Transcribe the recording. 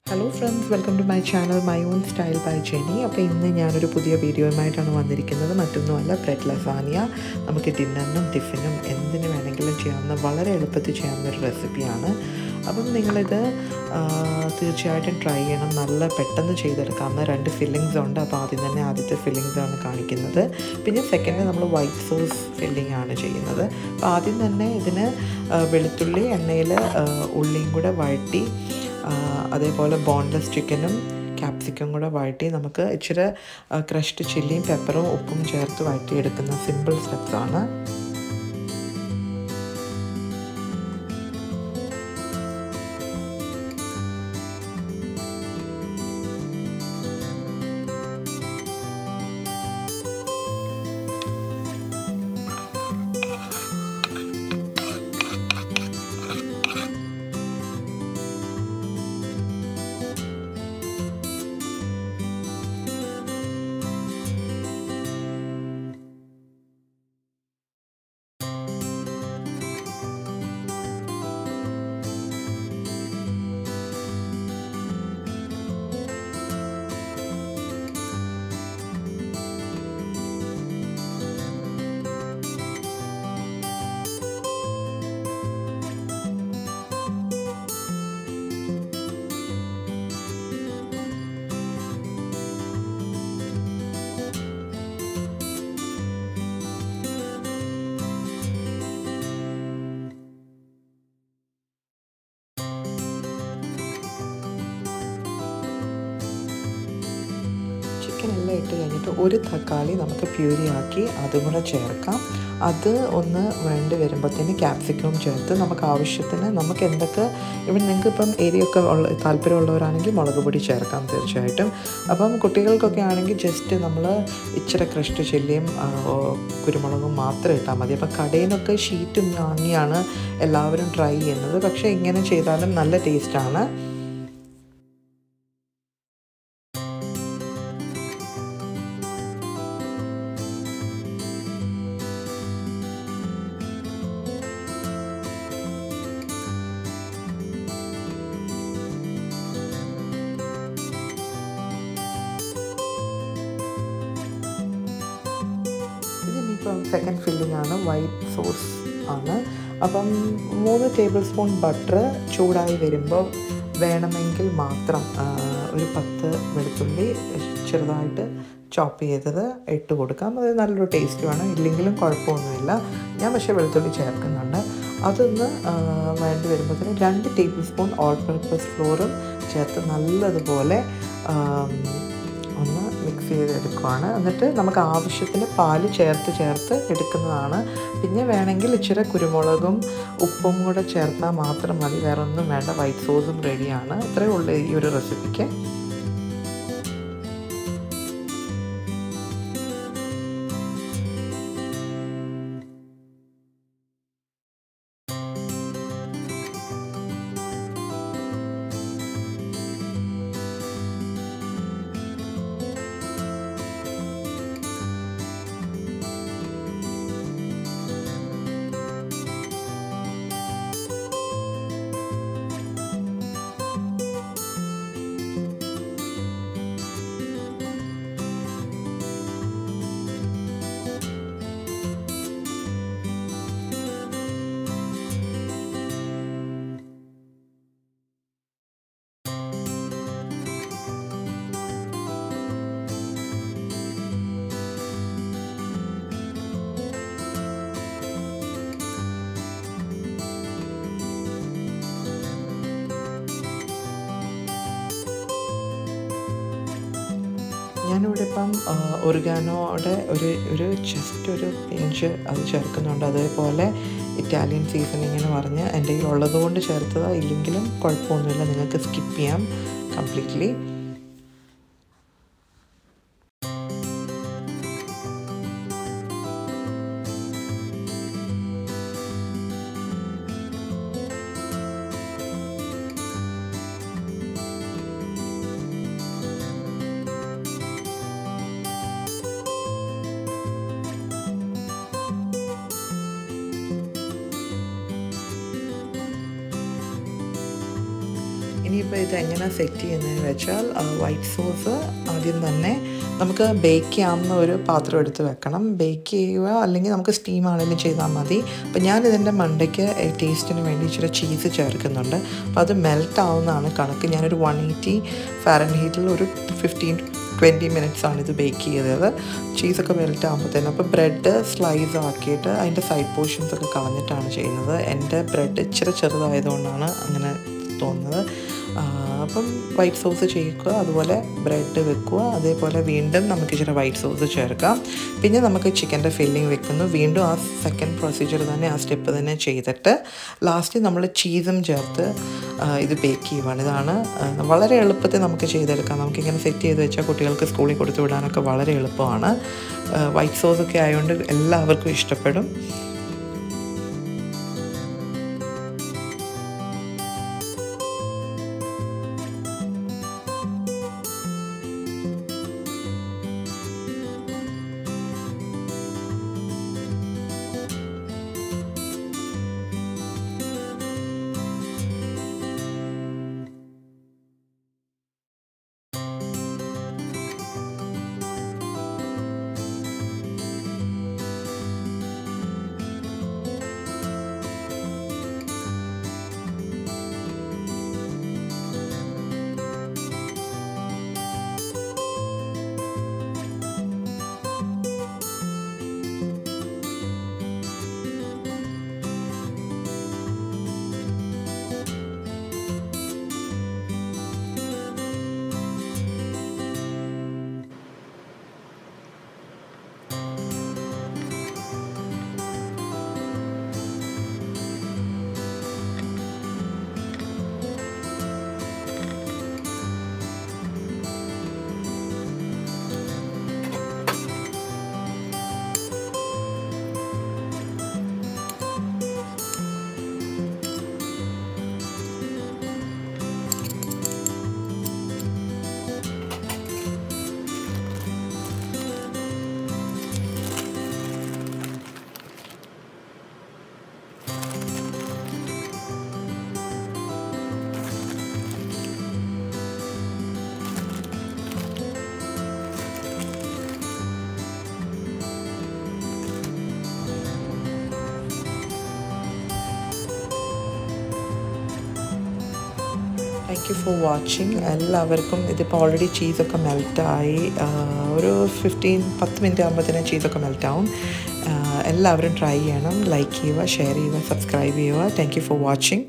Hello friends, welcome to my channel My Own Style by Jenny. അപ്പോൾ ഇന്ന് ഞാനൊരു പുതിയ വീഡിയോയുമായിട്ടാണ് വന്നിരിക്കുന്നത്. മറ്റൊന്നുമല്ല, ബ്രെഡ് ലസാനിയ. നമുക്ക് ഡിന്നറിനും ടിഫിനും എന്തിനു വേണമെങ്കിലും ചെയ്യാവുന്ന വളരെ എളുപ്പത്തിൽ ചെയ്യാവുന്ന ഒരു റെസിപ്പിയാണ്. അപ്പം നിങ്ങളിത് തീർച്ചയായിട്ടും ട്രൈ ചെയ്യണം. നല്ല പെട്ടെന്ന് ചെയ്തെടുക്കാവുന്ന 2 ഫില്ലിങ്സ് ഉണ്ട്. അപ്പോൾ ആദ്യം തന്നെ ആദ്യത്തെ ഫില്ലിങ്സ് ആണ് കാണിക്കുന്നത്. പിന്നെ സെക്കൻഡ് നമ്മൾ വൈറ്റ് സോസ് ഫില്ലിംഗ് ആണ് ചെയ്യുന്നത്. അപ്പോൾ ആദ്യം തന്നെ ഇതിന് വെളുത്തുള്ളി എണ്ണയിൽ ഉള്ളിയും കൂടെ വഴറ്റി, അതേപോലെ ബോൺലെസ് ചിക്കനും ക്യാപ്സിക്കും കൂടെ വഴറ്റി നമുക്ക് ഇച്ചിരി ക്രഷ്ഡ് ചില്ലിയും പെപ്പറും ഉപ്പും ചേർത്ത് വഴറ്റിയെടുക്കുന്ന സിമ്പിൾ സ്റ്റെപ്സാണ്. ചിക്കൻ എല്ലാം ഇട്ട് കഴിഞ്ഞിട്ട് ഒരു തക്കാളി നമുക്ക് പ്യൂരിയാക്കി അതും കൂടെ ചേർക്കാം. അത് ഒന്ന് വേണ്ടി വരുമ്പോഴത്തേന് ക്യാപ്സിക്കവും ചേർത്ത് നമുക്ക് ആവശ്യത്തിന് നമുക്ക് എന്തൊക്കെ ഇവിടെ നിങ്ങൾക്ക് ഇപ്പം എരിയൊക്കെ താല്പര്യമുള്ളവരാണെങ്കിൽ മുളക് പൊടി ചേർക്കാം തീർച്ചയായിട്ടും. അപ്പം കുട്ടികൾക്കൊക്കെ ആണെങ്കിൽ ജസ്റ്റ് നമ്മൾ ഇച്ചിരി ക്രഷ്ഡ് ചില്ലിയും കുരുമുളകും മാത്രം ഇട്ടാൽ മതി. അപ്പം കടയിൽ നിന്നൊക്കെ ഷീറ്റ് വാങ്ങിയാണ് എല്ലാവരും ട്രൈ ചെയ്യുന്നത്. പക്ഷേ ഇങ്ങനെ ചെയ്താലും നല്ല ടേസ്റ്റാണ്. ഇതിനിപ്പം സെക്കൻഡ് ഫില്ലിംഗ് ആണ്, വൈറ്റ് സോസ് ആണ്. അപ്പം 3 ടേബിൾ സ്പൂൺ ബട്ടർ ചൂടായി വരുമ്പോൾ വേണമെങ്കിൽ മാത്രം ഒരു 10 വെളുത്തുള്ളി ചെറുതായിട്ട് ചോപ്പ് ചെയ്തത് ഇട്ട് കൊടുക്കാം. അത് നല്ലൊരു ടേസ്റ്റുമാണ്. ഇല്ലെങ്കിലും കുഴപ്പമൊന്നുമില്ല. ഞാൻ പക്ഷേ വെളുത്തുള്ളി ചേർക്കുന്നുണ്ട്. അതൊന്ന് വേണ്ടി വരുമ്പോഴത്തേന് 2 ടേബിൾ സ്പൂൺ ഓൾ പർപ്പസ് ഫ്ലോറും ചേർത്ത് നല്ലതുപോലെ ഒന്ന് മിക്സ് ചെയ്തെടുക്കുകയാണ്. എന്നിട്ട് നമുക്ക് ആവശ്യത്തിന് പാല് ചേർത്ത് എടുക്കുന്നതാണ്. പിന്നെ വേണമെങ്കിൽ ഇച്ചിരി കുരുമുളകും ഉപ്പും കൂടെ ചേർത്താൽ മാത്രം മതി, വേറെ ഒന്നും വേണ്ട. വൈറ്റ് സോസും റെഡിയാണ്. ഇത്രയേ ഉള്ളൂ ഈ ഒരു റെസിപ്പിക്ക്. ഞാനിവിടെ ഇപ്പം ഒറിഗാനോയുടെ ഒരു ജസ്റ്റ് ഒരു പിഞ്ച് അത് ചേർക്കുന്നുണ്ട്. അതേപോലെ ഇറ്റാലിയൻ സീസണിങ് എന്ന് പറഞ്ഞ് എൻ്റെ കയ്യിൽ ഉള്ളതുകൊണ്ട് ചേർത്തതാണ്. ഇല്ലെങ്കിലും കുഴപ്പമൊന്നുമില്ല, നിങ്ങൾക്ക് സ്കിപ്പ് ചെയ്യാം കംപ്ലീറ്റ്ലി. അപ്പോൾ ഇത് എങ്ങനെ സെറ്റ് ചെയ്യുന്നതെന്ന് വെച്ചാൽ വൈറ്റ് സോസ് ആദ്യം തന്നെ നമുക്ക് ബേക്ക് ചെയ്യാവുന്ന ഒരു പാത്രം എടുത്ത് വെക്കണം. ബേക്ക് ചെയ്യുക അല്ലെങ്കിൽ നമുക്ക് സ്റ്റീം ആണെങ്കിലും ചെയ്താൽ മതി. അപ്പോൾ ഞാനിതിൻ്റെ മണ്ടയ്ക്ക് ടേസ്റ്റിന് വേണ്ടി ഇച്ചിരി ചീസ് ചേർക്കുന്നുണ്ട്. അപ്പോൾ അത് മെൽറ്റ് ആവുന്നതാണ് കണക്ക്. ഞാനൊരു 180 ഫാരൻഹീറ്റിൽ ഒരു 15-20 മിനിറ്റ്സാണ് ഇത് ബേക്ക് ചെയ്തത്. ചീസൊക്കെ മെൽറ്റ് ആകുമ്പോഴത്തേനും അപ്പോൾ ബ്രെഡ് സ്ലൈസ് ആക്കിയിട്ട് അതിൻ്റെ സൈഡ് പോർഷൻസ് ഒക്കെ കളഞ്ഞിട്ടാണ് ചെയ്യുന്നത്. എൻ്റെ ബ്രെഡ് ഇച്ചിരി ചെറുതായതുകൊണ്ടാണ് അങ്ങനെ തോന്നുന്നത്. അപ്പം വൈറ്റ് സോസ് ചെയ്യുക, അതുപോലെ ബ്രെഡ് വെക്കുക, അതേപോലെ വീണ്ടും നമുക്ക് ഇച്ചിരി വൈറ്റ് സോസ് ചേർക്കാം. പിന്നെ നമുക്ക് ചിക്കൻ്റെ ഫില്ലിങ് വെക്കുന്നു. വീണ്ടും ആ സെക്കൻഡ് പ്രൊസീജിയർ തന്നെ, ആ സ്റ്റെപ്പ് തന്നെ ചെയ്തിട്ട് ലാസ്റ്റ് നമ്മൾ ചീസും ചേർത്ത് ഇത് ബേക്ക് ചെയ്യുവാണ്. ഇതാണ് വളരെ എളുപ്പത്തിൽ നമുക്ക് ചെയ്തെടുക്കാം. നമുക്കിങ്ങനെ സെറ്റ് ചെയ്ത് വെച്ചാൽ കുട്ടികൾക്ക് സ്കൂളിൽ കൊടുത്തു വിടാനൊക്കെ വളരെ എളുപ്പമാണ്. വൈറ്റ് സോസൊക്കെ ആയതുകൊണ്ട് എല്ലാവർക്കും ഇഷ്ടപ്പെടും. Thank you for watching. എല്ലാവർക്കും ഇതിപ്പോൾ ഓൾറെഡി ചീസൊക്കെ മെൽറ്റായി. ഒരു 10 മിനിറ്റ് ആകുമ്പോഴത്തേനും ചീസൊക്കെ മെൽറ്റാവും. എല്ലാവരും ട്രൈ ചെയ്യണം. ലൈക്ക് ചെയ്യുക, ഷെയർ ചെയ്യുക, സബ്സ്ക്രൈബ് ചെയ്യുക. Thank you for watching.